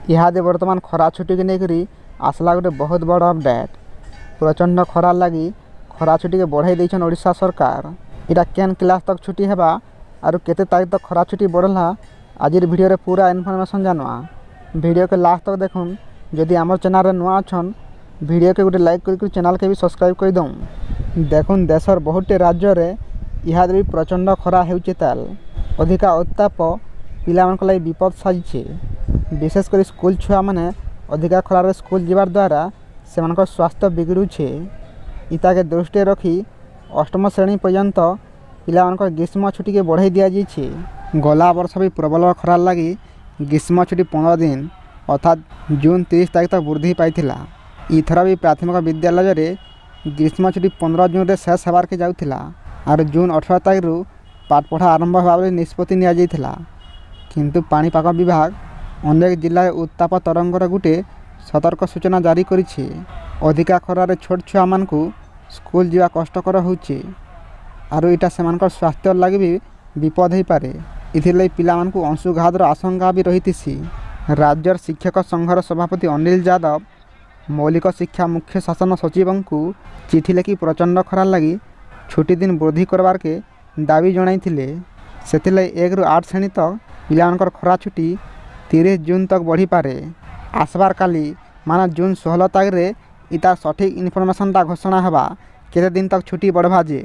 इहादे बर्तमान खरा छुट्टी के लेकर आसला गोटे बहुत बड़ अपडेट। प्रचंड खरार लगी खरा छुट्टी के बढ़ाई देछन ओडिशा सरकार। इटा केन क्लास तक छुट्टी हेबा आरु केते तारीख तक खरा छुट्टी बढ़ला आज वीडियो रे पूरा इनफॉरमेशन जानवा। वीडियो के लास्ट तक देखुन। जदि आमर चैनल रे नुआ अछन वीडियो के गोटे लाइक कर चैनल के भी सब्सक्राइब कर दऊँ। देखुन देशर बहुत राज्य रे इहादे भी प्रचंड खरा हेउचे ताल अधिका उत्ताप पिलामानक लागि विपद साजिछे। विशेषकर स्कूल छुआ मैंने अधिका खरार स्कूल जीवार द्वारा सेमानक स्वास्थ्य बिगड़ुछे। इता के दृष्टि रखी अष्टम श्रेणी पर्यंत पिलामानक ग्रीष्म छुट्टी के बढ़ाई दिया जाइछे। गला वर्ष भी प्रबल खरार लगी ग्रीष्म छुट्टी 15 दिन अर्थात जून 30 तारीख तक वृद्धि पाइथिला। इथर भी प्राथमिक विद्यालय रे ग्रीष्म छुट्टी 15 जून रे शेष हेबार के जाउथिला और जून 18 तारीख रु पाठ पढ़ा आरंभ होगा निष्पत्ति निया जाइथिला। किंतु पाणीपाग विभाग अनेक जिले उत्ताप तरंगर गोटे सतर्क सूचना जारी करिछे। अधिका खरार छोट छुआ मानकु स्कूल जीवा कष्टकर होउछे आरु इटा सेमानकर स्वास्थ्य लगी भी विपद हो पारे। इथिर पिला मानकु अंशुघातर आशंका भी रहितिसी। राज्यर शिक्षक संघर सभापति अनिल यादव मौलिक शिक्षा मुख्य शासन सचिव को चिठी लिखि प्रचंड खरार लगी छुट्टी दिन वृद्धि करवार के दाबी जणाइथिले। सेथिलाई 1 ରୁ 8 श्रेणी तक पिलामानकर खरा छुट्टी 30 जून तक बढ़ी पारे। आसबार काली माना जून 16 तारीख रे इता सठिक इनफॉरमेशन घोषणा हवा केते दिन तक छुट्टी बढ़वा जे।